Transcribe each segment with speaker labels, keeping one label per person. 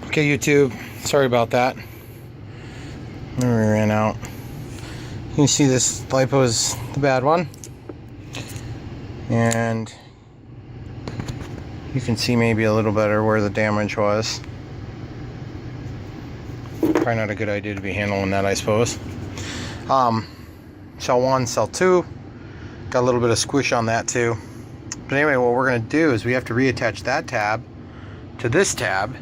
Speaker 1: Okay, YouTube, sorry about that. We ran out. You can see this lipo is the bad one, and you can see maybe a little better where the damage was. Probably not a good idea to be handling that, I suppose. Cell 1, cell 2, got a little bit of squish on that too. But anyway, what we're going to do is we have to reattach that tab to this tab,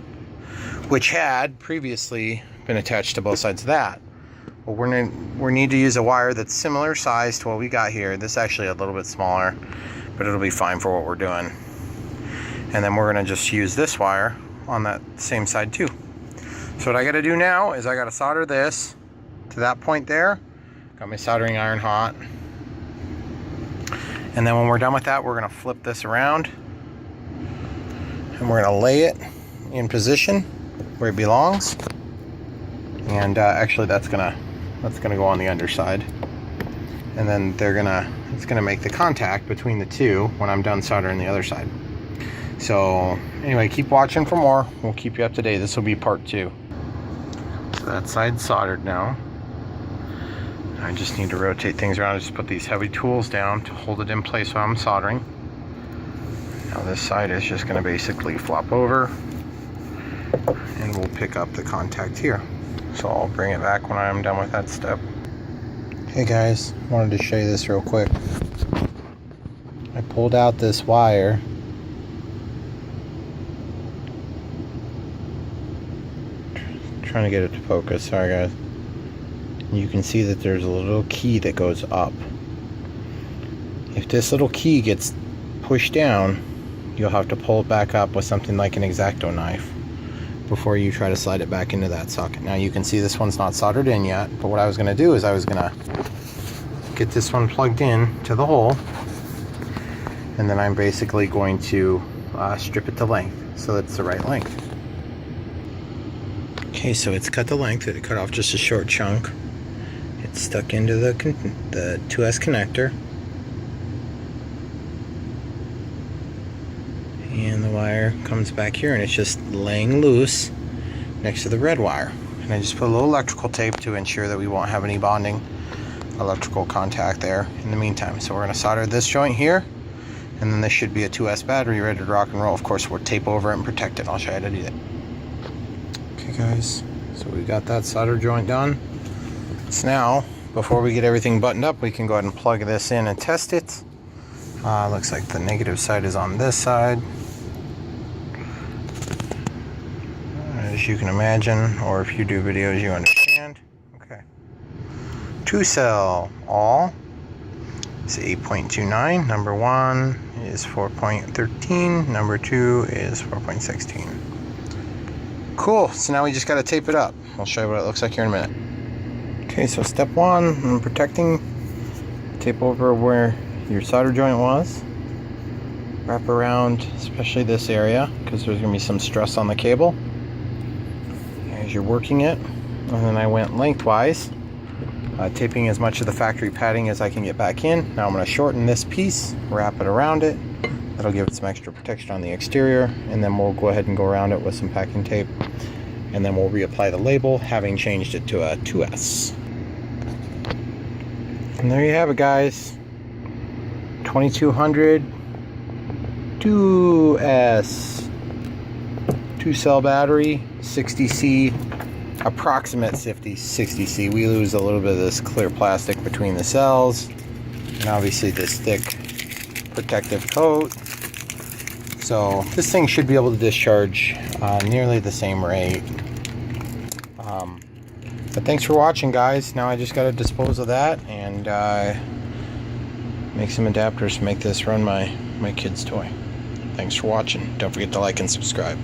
Speaker 1: which had previously been attached to both sides of that. Well, we need to use a wire that's similar size to what we got here. This is actually a little bit smaller, but it'll be fine for what we're doing. And then we're going to just use this wire on that same side too. So what I got to do now is I got to solder this to that point there. Got my soldering iron hot. And then when we're done with that, we're going to flip this around and we're going to lay it in position where it belongs. And actually that's gonna go on the underside, and then it's gonna make the contact between the two when I'm done soldering the other side. So anyway, keep watching for more. We'll keep you up to date. This will be part 2. So that side's soldered now. I just need to rotate things around. I just put these heavy tools down to hold it in place while I'm soldering. Now this side is just gonna basically flop over, and we'll pick up the contact here. So I'll bring it back when I'm done with that step. Hey guys, wanted to show you this real quick. I pulled out this wire. Trying to get it to focus, sorry guys. You can see that there's a little key that goes up. If this little key gets pushed down, you'll have to pull it back up with something like an X-Acto knife before you try to slide it back into that socket. Now you can see this one's not soldered in yet, but what I was going to do is I was going to get this one plugged in to the hole, and then I'm basically going to strip it to length so that it's the right length. Okay, so it's cut the length. It cut off just a short chunk. It's stuck into the 2S connector, and the wire comes back here and it's just laying loose next to the red wire. And I just put a little electrical tape to ensure that we won't have any bonding electrical contact there in the meantime. So we're going to solder this joint here, and then this should be a 2S battery ready to rock and roll. Of course, we'll tape over it and protect it. I'll show you how to do that. Okay guys, so we got that solder joint done. So now, before we get everything buttoned up, we can go ahead and plug this in and test it. Looks like the negative side is on this side, as you can imagine, or if you do videos you understand. Okay. 2-cell all is 8.29. Number 1 is 4.13. Number 2 is 4.16. Cool. So now we just got to tape it up. I'll show you what it looks like here in a minute. Okay, so step 1, I'm protecting. Tape over where your solder joint was. Wrap around, especially this area, because there's going to be some stress on the cable as you're working it. And then I went lengthwise, taping as much of the factory padding as I can get back in. Now I'm going to shorten this piece, wrap it around it. That'll give it some extra protection on the exterior, and then we'll go ahead and go around it with some packing tape, and then we'll reapply the label, having changed it to a 2S. And there you have it, guys. 2200 2S 2-cell battery, 60C, approximate 60C. We lose a little bit of this clear plastic between the cells, and obviously this thick protective coat. So this thing should be able to discharge nearly the same rate. But thanks for watching, guys. Now I just got to dispose of that and make some adapters to make this run my kid's toy. Thanks for watching. Don't forget to like and subscribe.